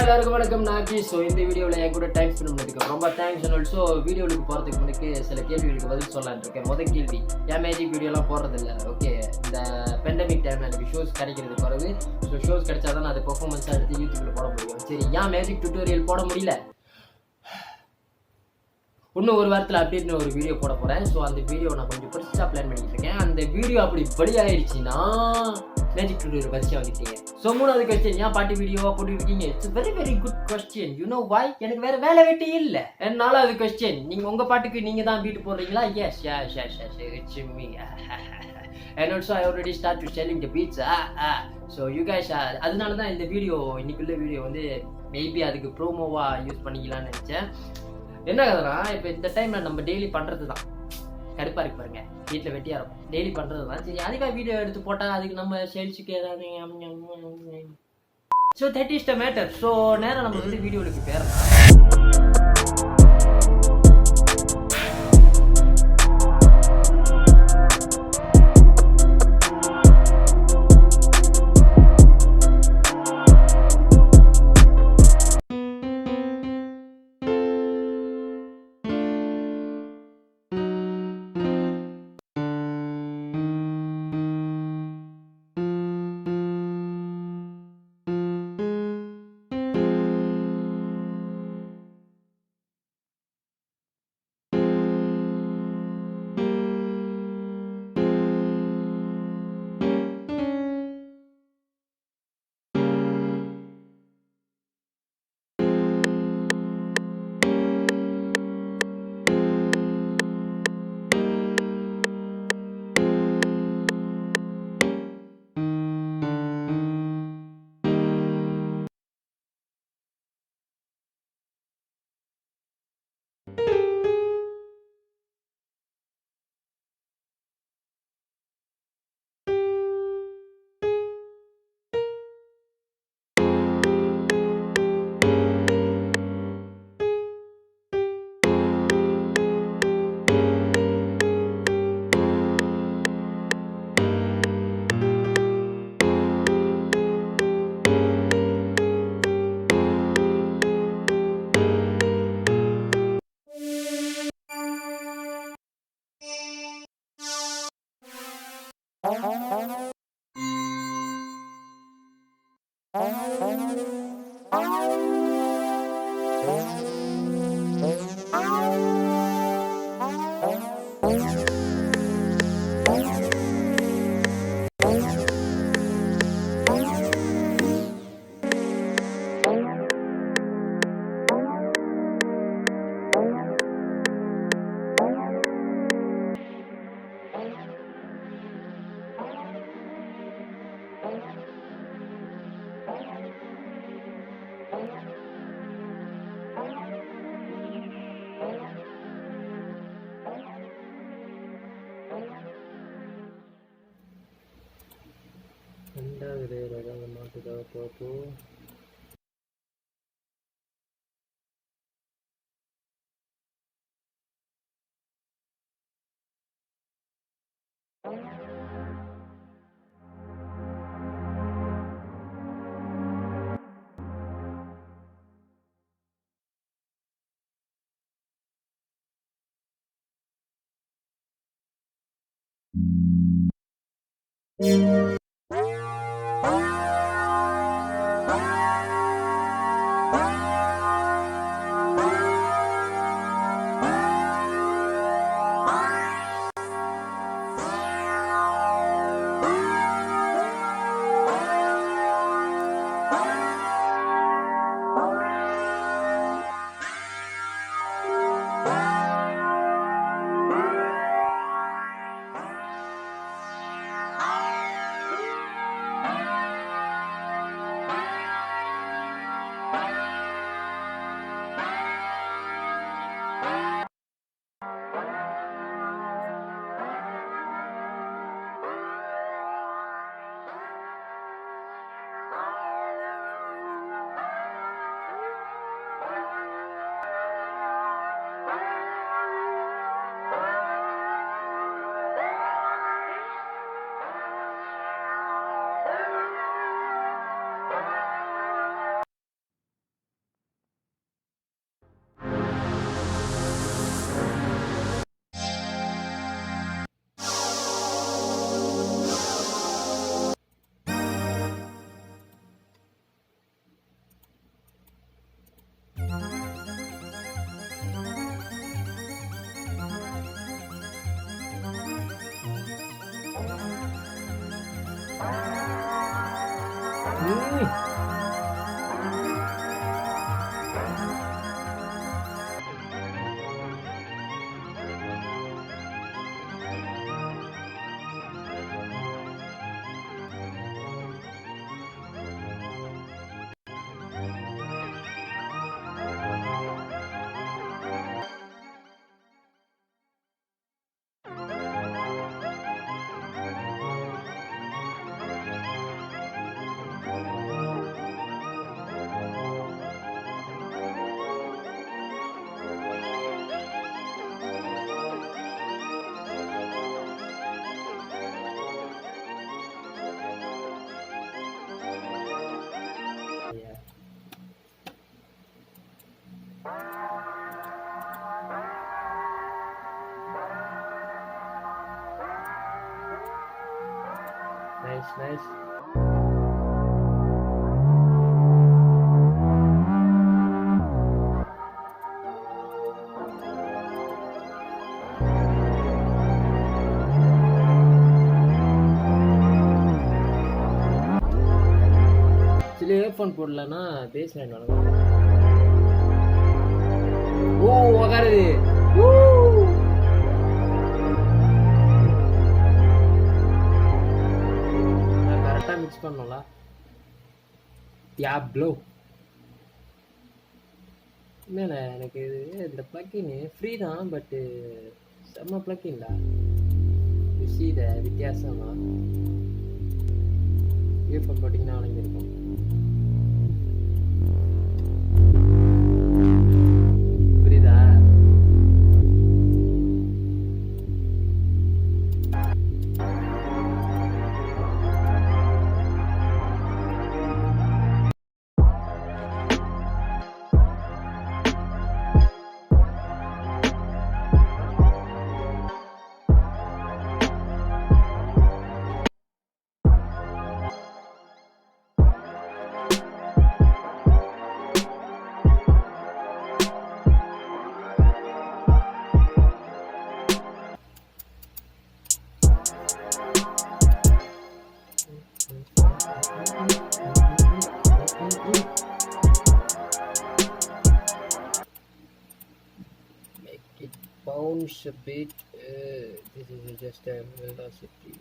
எல்லாருக்கும் வணக்கம். நான் Khees. ஸோ இந்த வீடியோவில் என் கூட டைம் ஸ்பெண்ட் பண்ணிருக்கேன். ரொம்ப தேங்க்ஸ். அண்ட் ஆல்சோ வீடியோவுக்கு போகிறதுக்கு முன்னாடி சில கேள்விகளுக்கு பதில் சொல்லலான்னு இருக்கேன். முதல் கேள்வி, ஏன் மேஜிக் வீடியோலாம் போடுறதில்ல? ஓகே, இந்த பெண்டமிக் டைமில் எனக்கு ஷோஸ் கிடைக்கிறது குறைவு. ஸோ ஷோஸ் கிடைச்சா தான் அது பெர்ஃபார்மன்ஸாக எடுத்து யூடியூப்பில் போட முடியும். சரி, ஏன் மேஜிக் டியூட்டோரியல் போட முடியல? இன்னும் ஒரு வாரத்தில் அப்படின்னு ஒரு வீடியோ போட போகிறேன். ஸோ அந்த வீடியோ நான் கொஞ்சம் பெருசாக பிளான் பண்ணிட்டு இருக்கேன். அந்த வீடியோ அப்படி வெளியாகிடுச்சுன்னா மேஜிக் டியூட்டோரியல் வச்சு வந்துட்டீங்க. ஸோ மூணாவது கொஸ்டின், ஏன் பாட்டி வீடியோவாக போட்டுருக்கீங்க? It's very very good question. You know why? எனக்கு வேறு வேலை வெட்டி இல்லை. நாலாவது கொஸ்டின், நீங்கள் உங்கள் பாட்டுக்கு நீங்கள் தான் வீட்டு போடுறீங்களா? S it's me. And also I already started selling the pizza. So you guys அதனால தான் இந்த வீடியோ, இன்னைக்குள்ள வீடியோ வந்து மேபி அதுக்கு ப்ரோமோவாக யூஸ் பண்ணிக்கலாம்னு நினச்சேன். என்ன கதைனா, இப்போ இந்த டைமில் நம்ம டெய்லி பண்ணுறது தான் கடுப்பாக இருக்கு பாருங்க, வீட்டில் வெட்டியாக இருக்கும், டெய்லி பண்ணுறது தான். சரி, அதுக்காக வீடியோ எடுத்து போட்டால் அதுக்கு நம்ம சேல்ஸுக்கு ஏதாவது. So that is the matter. So நேரம் நம்ம வந்து வீடியோவுக்கு பேரலாம். ரெண்டாவது ரகம் மாட்டுக்காக பார்ப்போம். Nice. சில இயர்ஃபோன் போடலன்னா பேஸ் லைன் வரும். ஓ உக்காருது. கரெக்டாக மிக்ஸ் பண்ணல. டியாப்ளோ இல்லைண்ணே, எனக்கு இது இந்த ப்ளக்கின் ஃப்ரீ தான், பட்டு செம்ம ப்ளக்கின்டா. சீத வித்தியாசமா இயர்ஃபோன் போட்டிங்கன்னா வழங்கியிருக்கும். புரியுதா? Make it bounce a bit. This is just a velocity.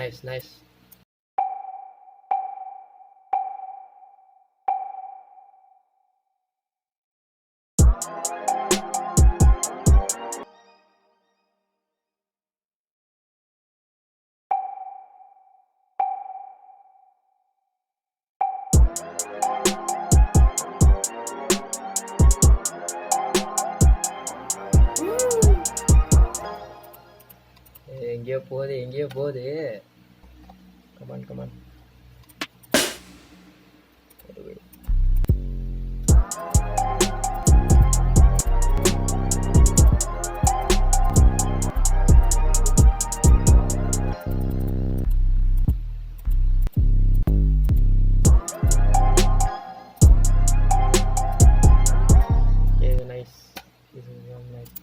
Nice. எங்கேயோ போகுது. Come on. Nice. This is very nice.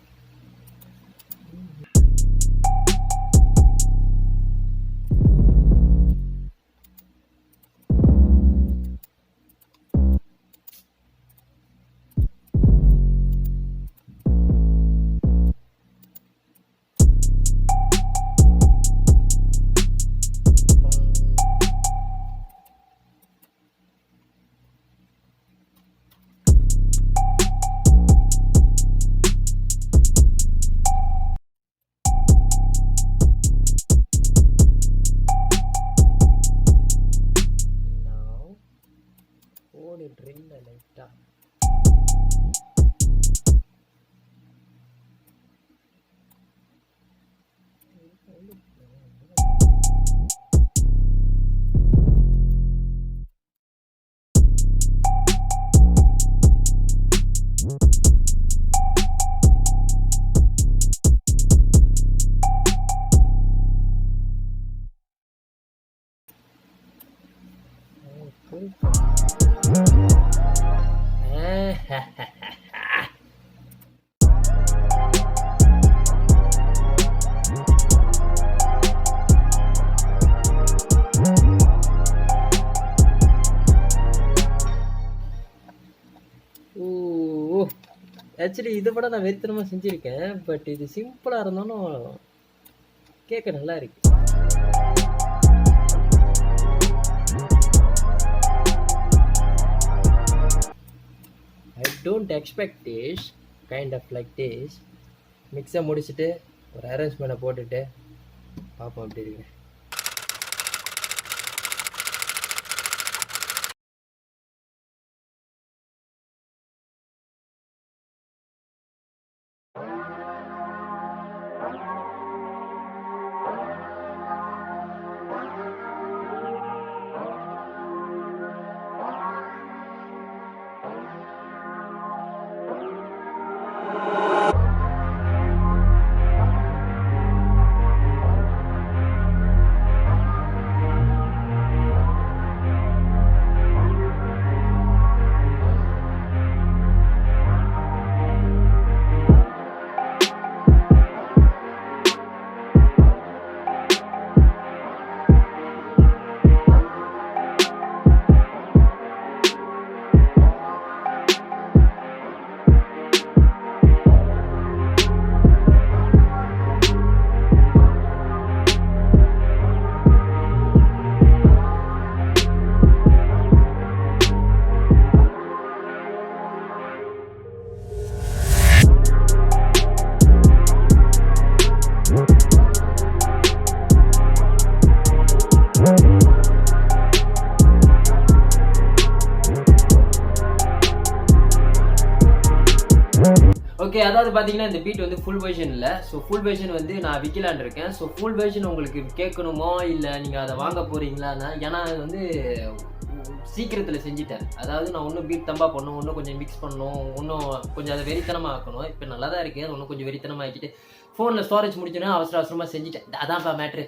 Actually இதை விட நான் வெறித்தனமாக செஞ்சுருக்கேன். பட் இது சிம்பிளாக இருந்தாலும் கேட்க நல்லா இருக்கு. I don't expect this kind of like this. மிக்ஸை முடிச்சுட்டு ஒரு அரேஞ்ச்மெண்ட்டை போட்டுட்டு பார்ப்போம் அப்படி இருக்கு. ஓகே, அதாவது பார்த்தீங்கன்னா இந்த பீட் வந்து ஃபுல் வெர்ஷன் இல்லை. ஸோ ஃபுல் வெர்ஷன் வந்து நான் விற்கலான் இருக்கேன். ஸோ ஃபுல் வெர்ஷன் உங்களுக்கு கேட்கணுமோ இல்லை நீங்கள் அதை வாங்க போகிறீங்களான்னா, ஏன்னா அது வந்து சீக்கிரத்தில் செஞ்சுட்டேன். அதாவது நான் இன்னும் பீட் தம்பா பண்ணணும், இன்னும் கொஞ்சம் மிக்ஸ் பண்ணணும், இன்னும் கொஞ்சம் அதை வெறித்தனமாக ஆக்கணும். இப்போ நல்லா தான் இருக்குது, அது இன்னும் கொஞ்சம் வெறித்தனமாக ஆக்கிட்டு ஃபோனில் ஸ்டோரேஜ் முடிச்சோன்னா அவசரமாக செஞ்சுட்டேன். அதான்ப்பா மேட்ரு.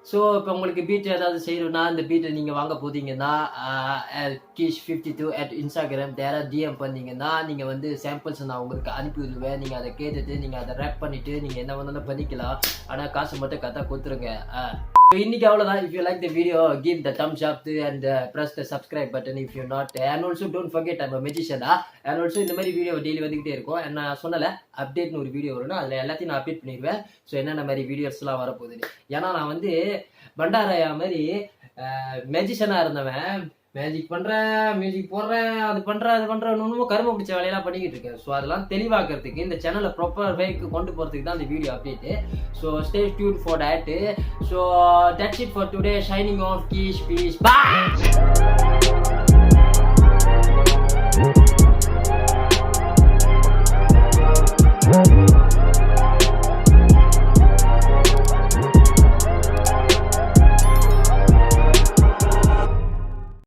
ஸோ இப்போ உங்களுக்கு பீட் ஏதாவது செய்யணும்னா இந்த பீட்டை நீங்கள் வாங்க போதீங்கன்னா Khees52 Instagram டேரக்ட் டிஎம் பண்ணிங்கன்னா நீங்கள் வந்து சாம்பிள்ஸ் நான் உங்களுக்கு அனுப்பி விடுவேன். நீங்கள் அதை கேட்டுட்டு நீங்கள் அதை ரேப் பண்ணிவிட்டு நீங்கள் என்ன வேணாலும் பண்ணிக்கலாம். ஆனால் காசு மட்டும் கரெக்டாக கொடுத்துருங்க. இன்னைக்கு அவ்வளோதான். If you like the video, give the thumbs up and press the subscribe button if you're not. And also don't forget I'm a magician. And also இந்த மாதிரி வீடியோ டெய்லி வந்துக்கிட்டே இருக்கும். நான் சொன்னல அப்டேட்னு ஒரு வீடியோ வரும்னா அதில் எல்லாத்தையும் நான் அப்டேட் பண்ணிடுவேன். ஸோ என்னென்ன மாதிரி வீடியோஸ்லாம் வரப்போகுது. ஏன்னா நான் வந்து பண்டாராயா மாதிரி மேஜிஷனாக இருந்தவன். மேஜிக் பண்ணுறேன், மியூசிக் போடுறேன், அது பண்ணுறேன் இன்னமும் கரும பிடிச்ச வேலையெல்லாம் பண்ணிக்கிட்டு இருக்கேன். ஸோ அதெல்லாம் தெளிவாக்கிறதுக்கு இந்த சேனலை ப்ராப்பர் வேக்கு கொண்டு போகிறதுக்கு தான் இந்த video update. So stay tuned for that. So that's it for today. Signing off Khees. Peace. Bye.